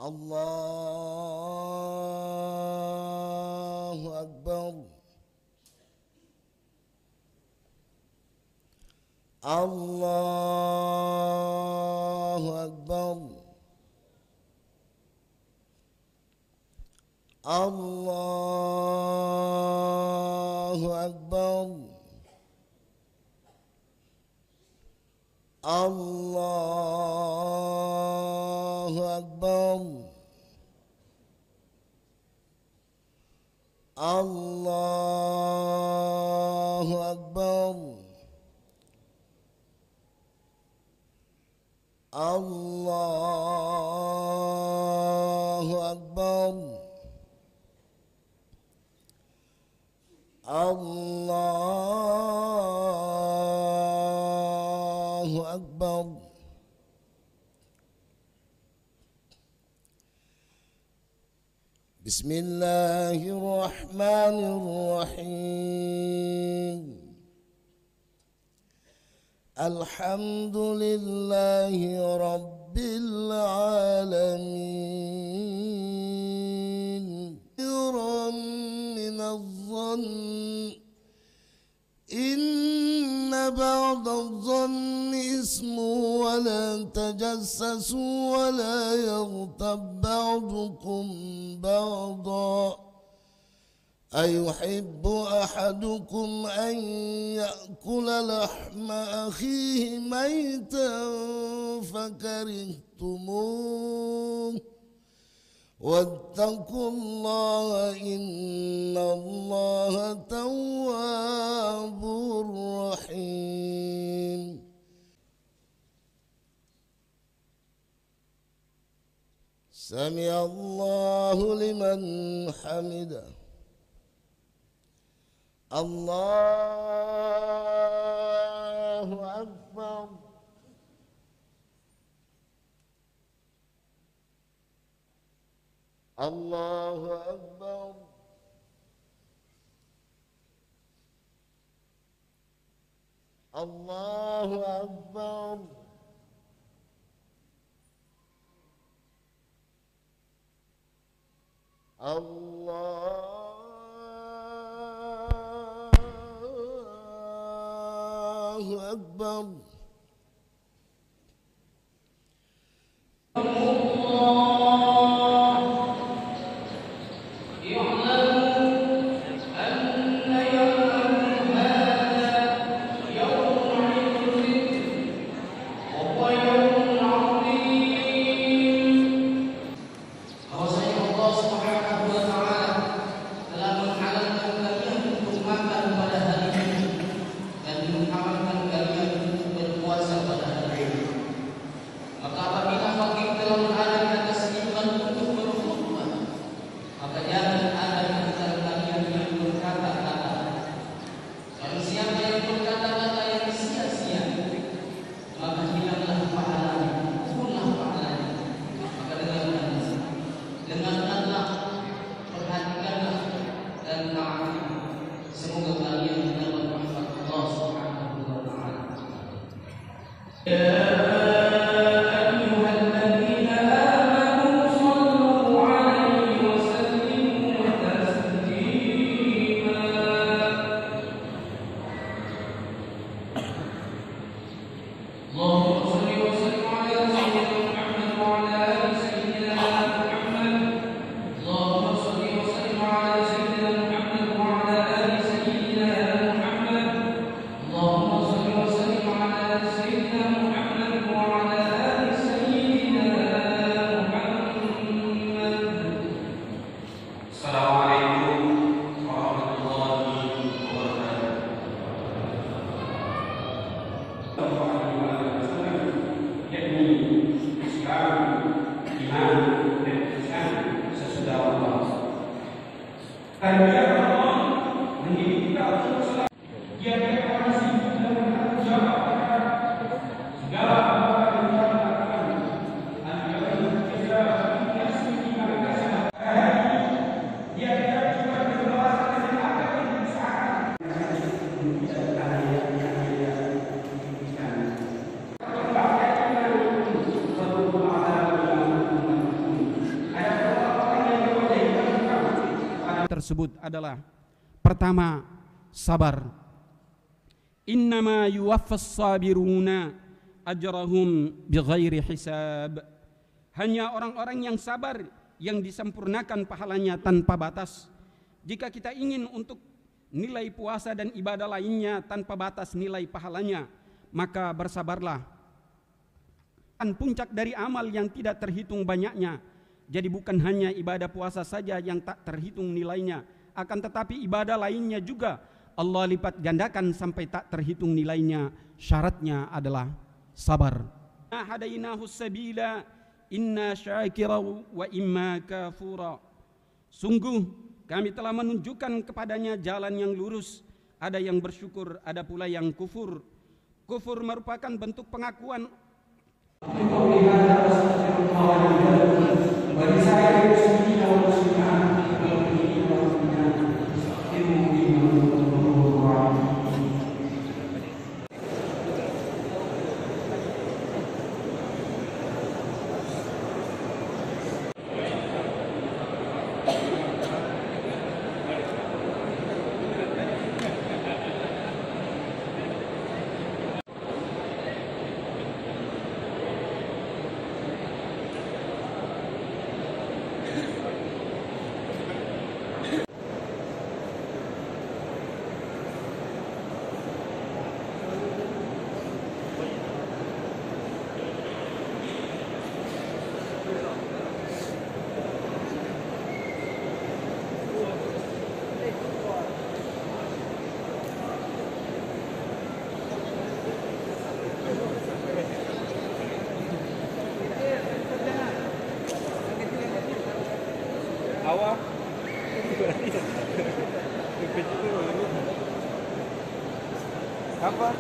الله أكبر. الله أكبر. الله أكبر. الله أكبر. الله أكبر. الله أكبر. الله أكبر. بسم الله الرحمن الرحيم. الحمد لله رب العالمين. كثيرا من الظن إن بعض الظن اسم، ولا تجسسوا ولا يغتب بعضكم بعضا. أيحب أحدكم أن يأكل لحم أخيه ميتا فكرهتموه واتقوا الله إن الله تواب رحيم. سمع الله لمن حمده. الله أكبر. الله أكبر. الله أكبر. الله أكبر. tersebut adalah pertama, sabar. Innama yuwaffas sabiruna ajrahum bighairi hisab. Hanya orang-orang yang sabar yang disempurnakan pahalanya tanpa batas. Jika kita ingin untuk nilai puasa dan ibadah lainnya tanpa batas nilai pahalanya, maka bersabarlah. Puncak dari amal yang tidak terhitung banyaknya. Jadi bukan hanya ibadah puasa saja yang tak terhitung nilainya, akan tetapi ibadah lainnya juga Allah lipat gandakan sampai tak terhitung nilainya. Syaratnya adalah sabar. Hadainahu sabila inna syakira wa imma kafura. Sungguh kami telah menunjukkan kepadanya jalan yang lurus. Ada yang bersyukur, ada pula yang kufur. Kufur merupakan bentuk pengakuan. Bagi saya muslimin dan muslimat awak apa? Sabar.